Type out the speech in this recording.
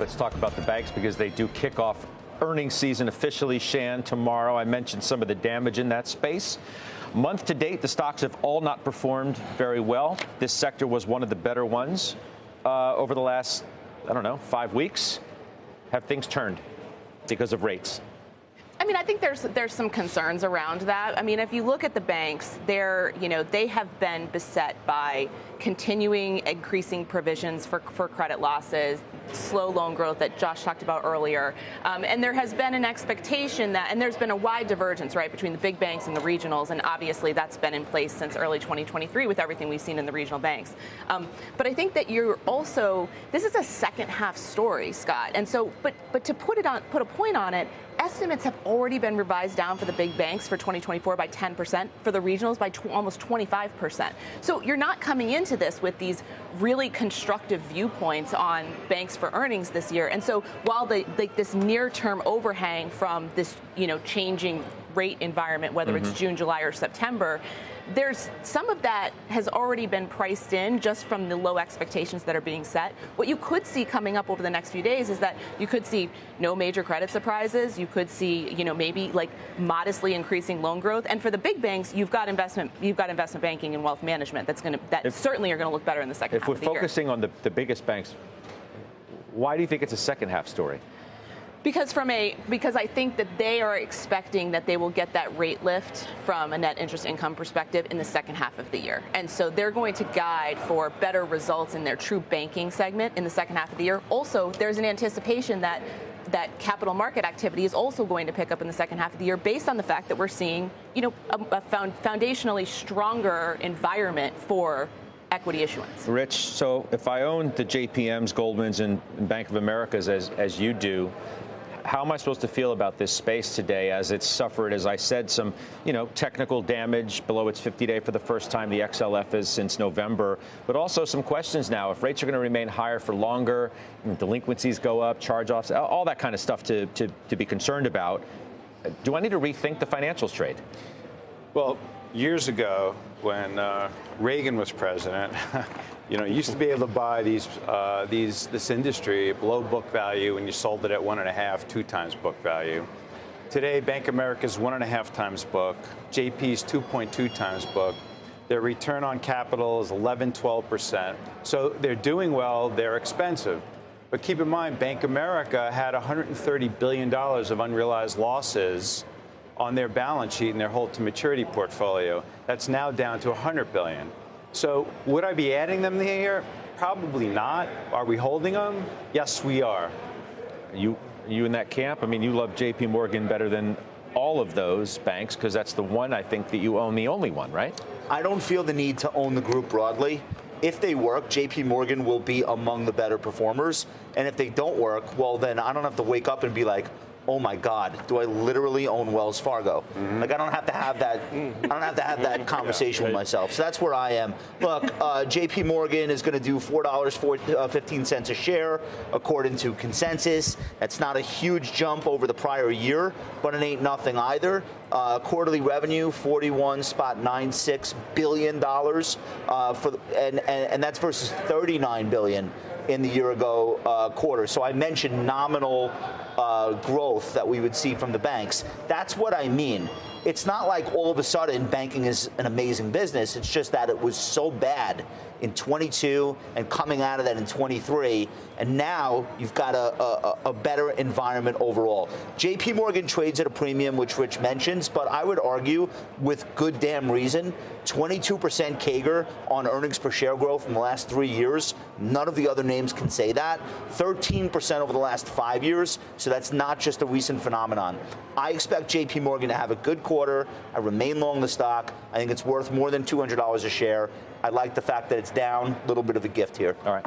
Let's talk about the banks because they do kick off earnings season officially, Shan, tomorrow. I mentioned some of the damage in that space. Month to date, the stocks have all not performed very well. This sector was one of the better ones over the last, 5 weeks. Have things turned because of rates? I think there's some concerns around that. If you look at the banks, they have been beset by continuing increasing provisions for credit losses, slow loan growth that Josh talked about earlier. And there has been an expectation and there's been a wide divergence, right, between the big banks and the regionals. And obviously that's been in place since early 2023 with everything we've seen in the regional banks. But I think that this is a second half story, Scott. And so, but to put a point on it, estimates have already been revised down for the big banks for 2024 by 10%, for the regionals by almost 25%. So you're not coming into this with these really constructive viewpoints on banks for earnings this year. And so while this near-term overhang from this, changing rate environment, whether it's June, July, or September, there's some of that has already been priced in just from the low expectations that are being set. What you could see coming up over the next few days is that you could see no major credit surprises. You could see, maybe like modestly increasing loan growth. And for the big banks, you've got investment banking and wealth management that certainly are going to look better in the second half of the year. If we're focusing on the biggest banks, why do you think it's a second half story? Because I think that they are expecting that they will get that rate lift from a net interest income perspective in the second half of the year. And so they're going to guide for better results in their true banking segment in the second half of the year. Also, there's an anticipation that capital market activity is also going to pick up in the second half of the year based on the fact that we're seeing, a foundationally stronger environment for equity issuance. Rich, so if I owned the JPMs, Goldmans, and Bank of Americas as you do, how am I supposed to feel about this space today as it's suffered, as I said, some, technical damage below its 50-day for the first time, the XLF is since November, but also some questions now. If rates are going to remain higher for longer, delinquencies go up, charge-offs, all that kind of stuff to be concerned about. Do I need to rethink the financials trade? Well, years ago, when Reagan was president, you used to be able to buy this industry below book value, and you sold it at 1.5, 2 times book value. Today, Bank of America's 1.5 times book, JP's 2.2 times book. Their return on capital is 11-12%. So they're doing well. They're expensive. But keep in mind, Bank of America had $130 billion of unrealized losses on their balance sheet in their hold-to-maturity portfolio. That's now down to $100 billion. So would I be adding them here? Probably not. Are we holding them? Yes, we are. You in that camp? You love J.P. Morgan better than all of those banks because that's the one I think that you own, the only one, right? I don't feel the need to own the group broadly. If they work, J.P. Morgan will be among the better performers. And if they don't work, well, then I don't have to wake up and be like, oh my God, do I literally own Wells Fargo? Mm-hmm. I don't have to have that. I don't have to have that conversation with myself. So that's where I am. Look, J.P. Morgan is going to do $4.15 a share, according to consensus. That's not a huge jump over the prior year, but it ain't nothing either. Quarterly revenue, $41.96 billion, and that's versus $39 billion in the year ago quarter. So I mentioned nominal growth that we would see from the banks. That's what I mean. It's not like all of a sudden banking is an amazing business. It's just that it was so bad in 22 and coming out of that in 23, and now you've got a better environment overall. J.P. Morgan trades at a premium, which Rich mentions, but I would argue with good damn reason, 22% CAGR on earnings per share growth in the last 3 years. None of the other names can say that. 13% over the last 5 years, so that's not just a recent phenomenon. I expect J.P. Morgan to have a good quarter. I remain long the stock. I think it's worth more than $200 a share. I like the fact that it's down. A little bit of a gift here. All right.